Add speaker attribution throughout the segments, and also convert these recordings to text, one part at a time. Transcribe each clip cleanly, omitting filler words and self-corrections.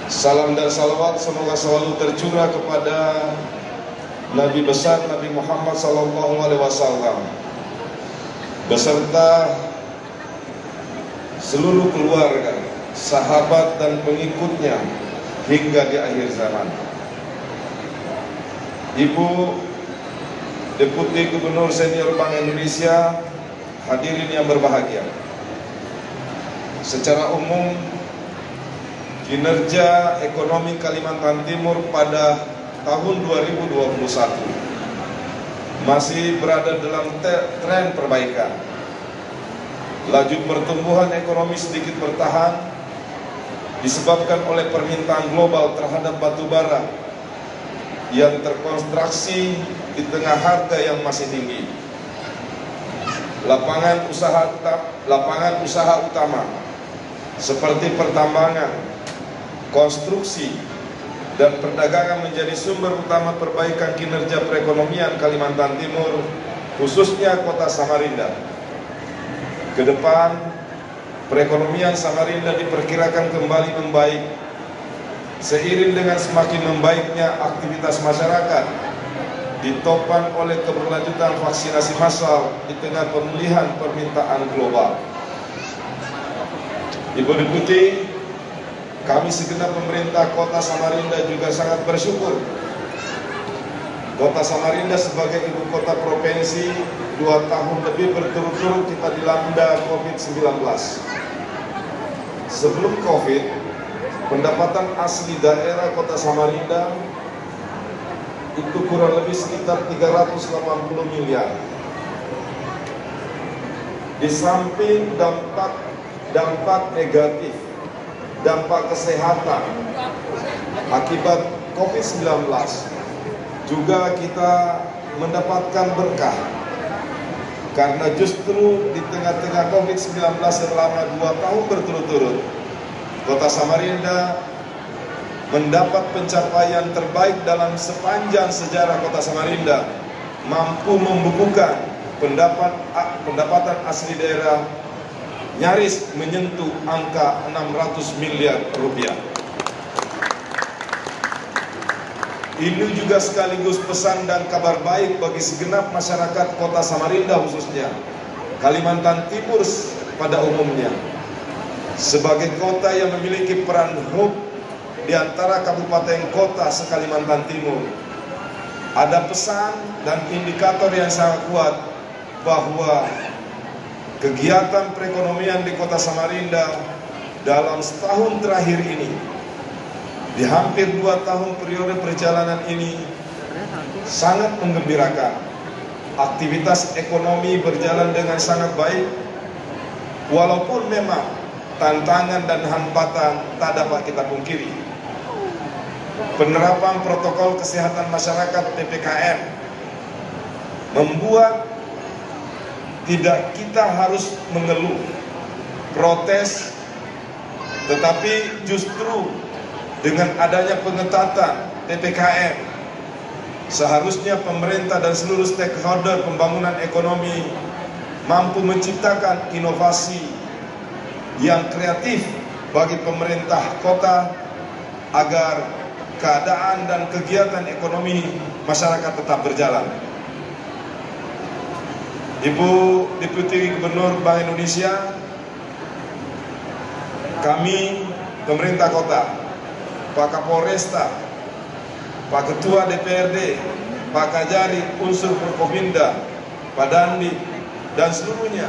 Speaker 1: Salam dan salawat semoga selalu tercurah kepada Nabi besar Nabi Muhammad SAW beserta seluruh keluarga, sahabat dan pengikutnya hingga di akhir zaman. Ibu Deputi Gubernur Senior Bank Indonesia, hadirin yang berbahagia. Secara umum, kinerja ekonomi Kalimantan Timur pada tahun 2021 masih berada dalam tren perbaikan. Laju pertumbuhan ekonomi sedikit bertahan disebabkan oleh permintaan global terhadap batu bara yang terkonstruksi di tengah harga yang masih tinggi. Lapangan usaha utama seperti pertambangan, konstruksi, dan perdagangan menjadi sumber utama perbaikan kinerja perekonomian Kalimantan Timur, khususnya kota Samarinda. Ke depan, perekonomian Samarinda diperkirakan kembali membaik seiring dengan semakin membaiknya aktivitas masyarakat, ditopang oleh keberlanjutan vaksinasi massal di tengah pemulihan permintaan global. Ibu Deputi, kami segenap pemerintah Kota Samarinda juga sangat bersyukur. Kota Samarinda sebagai ibu kota provinsi 2 tahun lebih berturut-turut kita dilanda COVID-19. Sebelum COVID, pendapatan asli daerah Kota Samarinda itu kurang lebih sekitar 380 miliar. Di samping dampak negatif, dampak kesehatan akibat COVID-19, juga kita mendapatkan berkah karena justru di tengah-tengah COVID-19 selama 2 tahun berturut-turut, Kota Samarinda mendapat pencapaian terbaik dalam sepanjang sejarah Kota Samarinda, mampu membukukan pendapatan asli daerah nyaris menyentuh angka 600 miliar rupiah. Ini juga sekaligus pesan dan kabar baik bagi segenap masyarakat Kota Samarinda, khususnya Kalimantan Timur pada umumnya. Sebagai kota yang memiliki peran hub di antara kabupaten kota se-Kalimantan Timur, ada pesan dan indikator yang sangat kuat bahwa kegiatan perekonomian di Kota Samarinda dalam setahun terakhir ini, di hampir 2 tahun periode perjalanan ini, sangat menggembirakan. Aktivitas ekonomi berjalan dengan sangat baik, walaupun memang tantangan dan hambatan tak dapat kita pungkiri. Penerapan protokol kesehatan masyarakat PPKM membuat tidak kita harus mengeluh, protes, tetapi justru dengan adanya pengetatan PPKM, seharusnya pemerintah dan seluruh stakeholder pembangunan ekonomi mampu menciptakan inovasi yang kreatif bagi pemerintah kota agar keadaan dan kegiatan ekonomi masyarakat tetap berjalan. Ibu Deputi Gubernur Bank Indonesia, kami pemerintah kota, Pak Kapolresta, Pak Ketua DPRD, Pak Kajari, unsur Forkopimda, Pak Dandi, dan seluruhnya,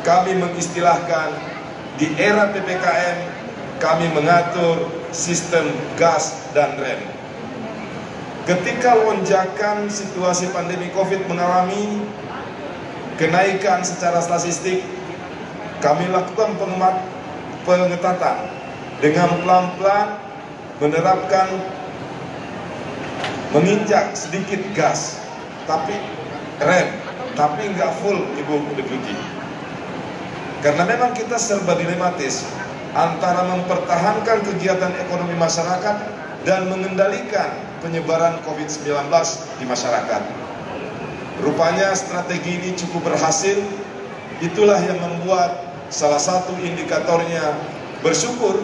Speaker 1: kami mengistilahkan di era PPKM kami mengatur sistem gas dan rem. Ketika lonjakan situasi pandemi COVID mengalami kenaikan secara statistik, kami lakukan pengetatan dengan pelan-pelan menerapkan menginjak sedikit gas, tapi rem, tapi nggak full, Ibu Deputi. Karena memang kita serba dilematis antara mempertahankan kegiatan ekonomi masyarakat dan mengendalikan penyebaran COVID-19 di masyarakat. Rupanya strategi ini cukup berhasil. Itulah yang membuat salah satu indikatornya bersyukur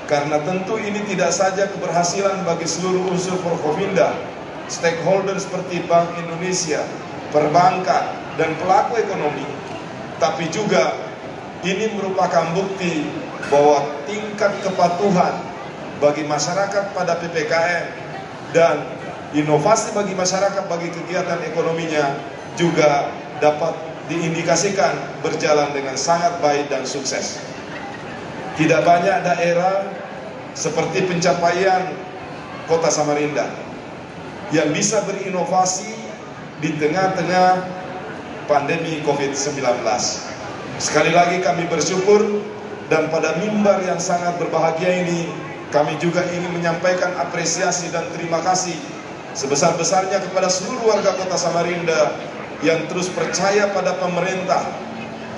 Speaker 1: karena tentu ini tidak saja keberhasilan bagi seluruh unsur Forkominda, stakeholder seperti Bank Indonesia, perbankan, dan pelaku ekonomi, tapi juga ini merupakan bukti bahwa tingkat kepatuhan bagi masyarakat pada PPKM dan inovasi bagi masyarakat bagi kegiatan ekonominya juga dapat diindikasikan berjalan dengan sangat baik dan sukses. Tidak banyak daerah seperti pencapaian Kota Samarinda yang bisa berinovasi di tengah-tengah pandemi COVID-19. Sekali lagi kami bersyukur, dan pada mimbar yang sangat berbahagia ini kami juga ingin menyampaikan apresiasi dan terima kasih sebesar-besarnya kepada seluruh warga Kota Samarinda yang terus percaya pada pemerintah,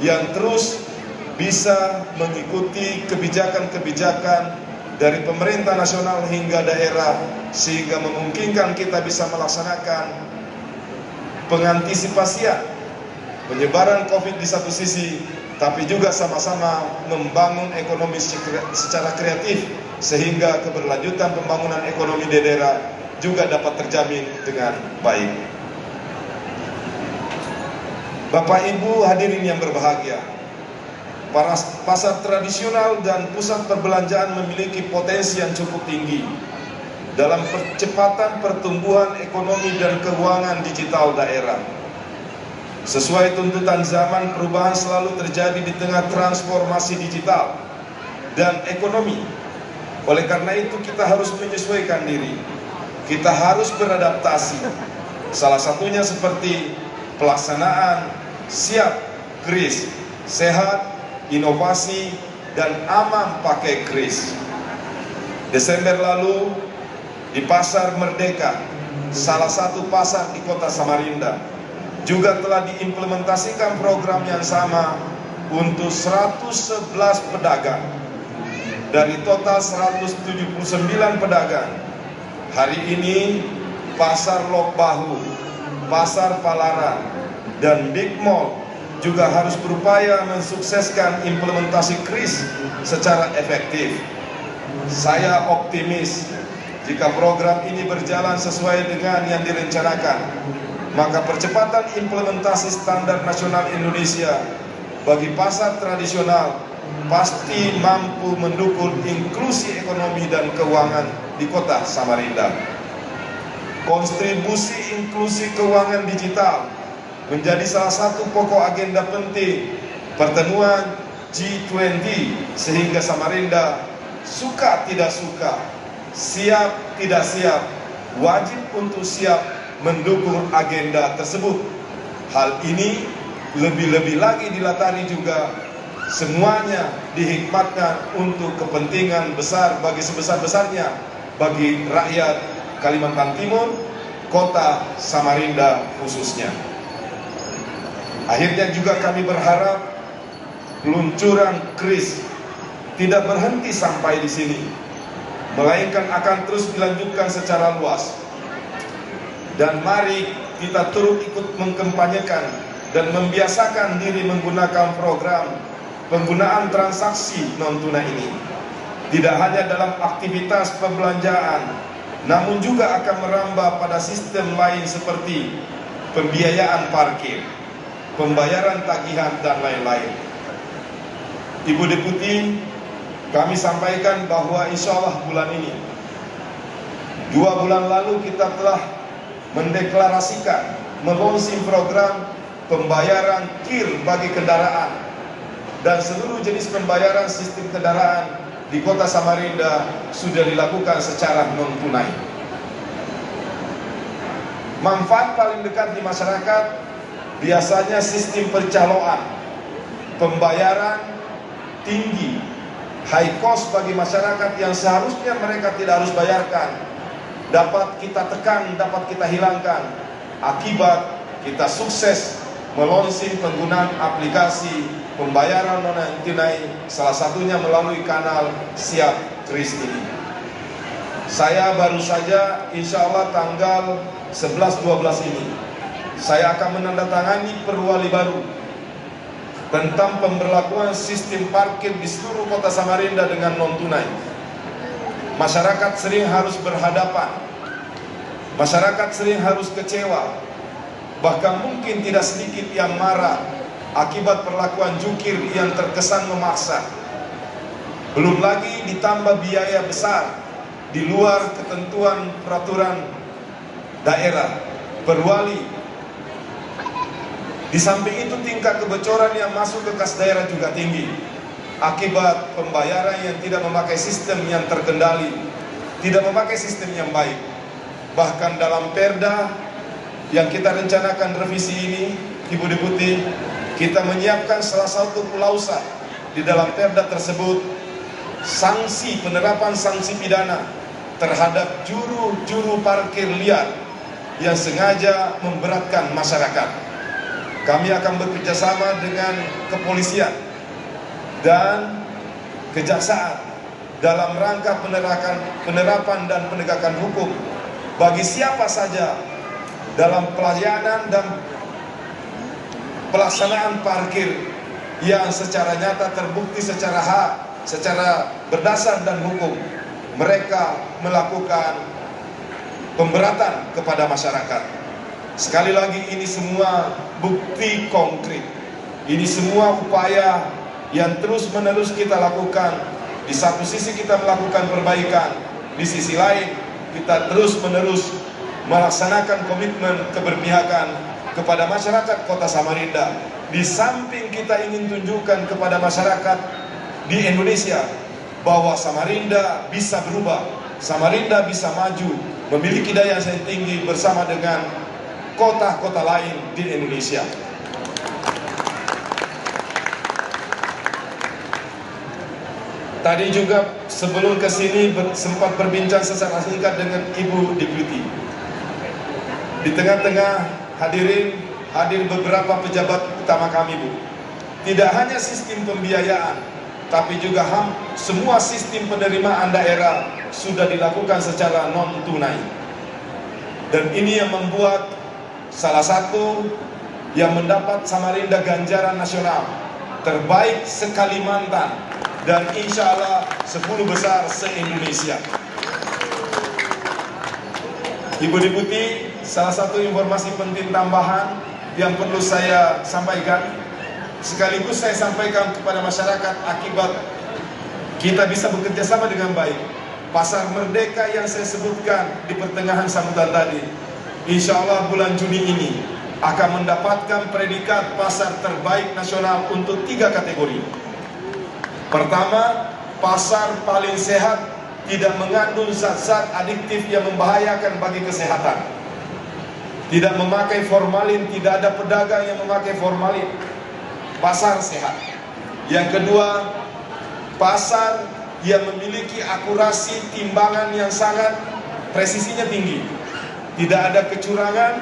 Speaker 1: yang terus bisa mengikuti kebijakan-kebijakan dari pemerintah nasional hingga daerah, sehingga memungkinkan kita bisa melaksanakan pengantisipasian penyebaran COVID di satu sisi, tapi juga sama-sama membangun ekonomi secara kreatif, sehingga keberlanjutan pembangunan ekonomi di daerah juga dapat terjamin dengan baik. Bapak Ibu hadirin yang berbahagia, pasar tradisional dan pusat perbelanjaan memiliki potensi yang cukup tinggi dalam percepatan pertumbuhan ekonomi dan keuangan digital daerah. Sesuai tuntutan zaman, perubahan selalu terjadi di tengah transformasi digital dan ekonomi. Oleh karena itu kita harus menyesuaikan diri, kita harus beradaptasi. Salah satunya seperti pelaksanaan siap KRIS, sehat, inovasi, dan aman pakai KRIS. Desember lalu di Pasar Merdeka, salah satu pasar di Kota Samarinda, juga telah diimplementasikan program yang sama untuk 111 pedagang. Dari total 179 pedagang, hari ini Pasar Lok Bahu, Pasar Palaran, dan Big Mall juga harus berupaya mensukseskan implementasi KRIS secara efektif. Saya optimis jika program ini berjalan sesuai dengan yang direncanakan, maka percepatan implementasi standar nasional Indonesia bagi pasar tradisional pasti mampu mendukung inklusi ekonomi dan keuangan di Kota Samarinda. Kontribusi inklusi keuangan digital menjadi salah satu pokok agenda penting pertemuan G20, sehingga Samarinda suka tidak suka, siap tidak siap, wajib untuk siap mendukung agenda tersebut. Hal ini lebih-lebih lagi dilatari juga semuanya dihikmatkan untuk kepentingan besar bagi sebesar-besarnya bagi rakyat Kalimantan Timur, Kota Samarinda khususnya. Akhirnya juga kami berharap peluncuran KRIS tidak berhenti sampai di sini, melainkan akan terus dilanjutkan secara luas. Dan mari kita turut ikut mengkampanyekan dan membiasakan diri menggunakan program penggunaan transaksi non-tunai ini. Tidak hanya dalam aktivitas pembelanjaan, namun juga akan merambah pada sistem lain seperti pembiayaan parkir, pembayaran tagihan, dan lain-lain. Ibu Deputi, kami sampaikan bahwa insya Allah bulan ini, 2 bulan lalu kita telah mendeklarasikan, melonsing program pembayaran KIR bagi kendaraan, dan seluruh jenis pembayaran sistem kendaraan di Kota Samarinda sudah dilakukan secara non-tunai. Manfaat paling dekat di masyarakat biasanya sistem percaloan, pembayaran tinggi, high cost bagi masyarakat yang seharusnya mereka tidak harus bayarkan, dapat kita tekan, dapat kita hilangkan akibat kita sukses melonsing penggunaan aplikasi pembayaran non-tunai, salah satunya melalui kanal Siap KRIS ini. Saya baru saja insya Allah tanggal 11-12 ini saya akan menandatangani perwali baru tentang pemberlakuan sistem parkir di seluruh Kota Samarinda dengan non-tunai. Masyarakat sering harus berhadapan, masyarakat sering harus kecewa, bahkan mungkin tidak sedikit yang marah akibat perlakuan jukir yang terkesan memaksa. Belum lagi ditambah biaya besar di luar ketentuan peraturan daerah, perwali. Di samping itu tingkat kebocoran yang masuk ke kas daerah juga tinggi akibat pembayaran yang tidak memakai sistem yang terkendali, tidak memakai sistem yang baik. Bahkan dalam perda yang kita rencanakan revisi ini, Ibu Deputi, kita menyiapkan salah satu klausa di dalam perda tersebut, sanksi, penerapan sanksi pidana terhadap juru parkir liar yang sengaja memberatkan masyarakat. Kami akan bekerjasama dengan kepolisian dan kejaksaan dalam rangka penerapan dan penegakan hukum bagi siapa saja dalam pelayanan dan pelaksanaan parkir yang secara nyata terbukti secara hak, secara berdasar dan hukum, mereka melakukan pemberatan kepada masyarakat. Sekali lagi, ini semua bukti konkret, ini semua upaya yang terus-menerus kita lakukan. Di satu sisi kita melakukan perbaikan, di sisi lain kita terus-menerus melaksanakan komitmen keberpihakan kepada masyarakat Kota Samarinda. Di samping kita ingin tunjukkan kepada masyarakat di Indonesia bahwa Samarinda bisa berubah, Samarinda bisa maju, memiliki daya saing tinggi bersama dengan kota-kota lain di Indonesia. Tadi juga sebelum ke sini sempat berbincang secara singkat dengan Ibu Deputi. Di tengah-tengah hadir beberapa pejabat utama kami, Bu. Tidak hanya sistem pembiayaan, tapi juga semua sistem penerimaan daerah sudah dilakukan secara non tunai. Dan ini yang membuat salah satu yang mendapat Samarinda ganjaran nasional terbaik se-Kalimantan, dan insya Allah 10 besar se-Indonesia. Ibu Deputi, salah satu informasi penting tambahan yang perlu saya sampaikan, sekaligus saya sampaikan kepada masyarakat akibat kita bisa bekerja sama dengan baik. Pasar Merdeka yang saya sebutkan di pertengahan sambutan tadi, insya Allah bulan Juni ini akan mendapatkan predikat pasar terbaik nasional untuk 3 kategori. Pertama, pasar paling sehat, tidak mengandung zat-zat adiktif yang membahayakan bagi kesehatan, tidak memakai formalin, tidak ada pedagang yang memakai formalin. Pasar sehat. Yang kedua, pasar yang memiliki akurasi timbangan yang sangat presisinya tinggi, tidak ada kecurangan,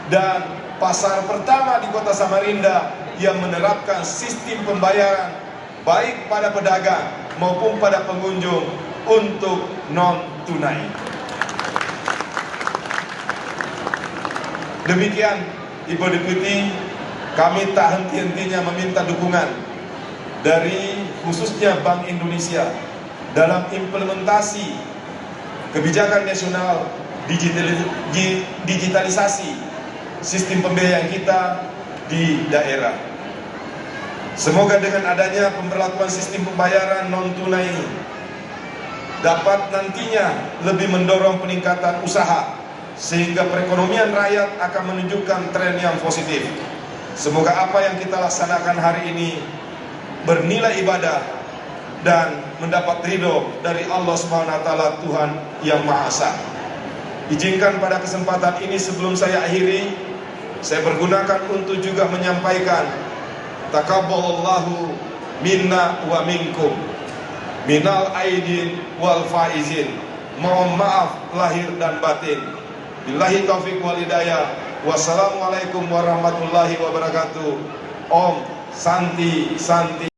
Speaker 1: dan pasar pertama di Kota Samarinda yang menerapkan sistem pembayaran baik pada pedagang maupun pada pengunjung untuk non tunai. Demikian, Ibu Deputi, kami tak henti-hentinya meminta dukungan dari khususnya Bank Indonesia dalam implementasi kebijakan nasional digitalisasi sistem pembiayaan kita di daerah. Semoga dengan adanya pemberlakuan sistem pembayaran non tunai dapat nantinya lebih mendorong peningkatan usaha, sehingga perekonomian rakyat akan menunjukkan tren yang positif. Semoga apa yang kita laksanakan hari ini bernilai ibadah dan mendapat ridho dari Allah SWT, Tuhan yang Maha Esa. Izinkan pada kesempatan ini sebelum saya akhiri, saya pergunakan untuk juga menyampaikan Taqabbalallahu minna wa minkum minal aidin wal faizin. Mohon maaf lahir dan batin. Billahi taufiq wal hidayah. Wassalamualaikum warahmatullahi wabarakatuh. Om Santi Santi.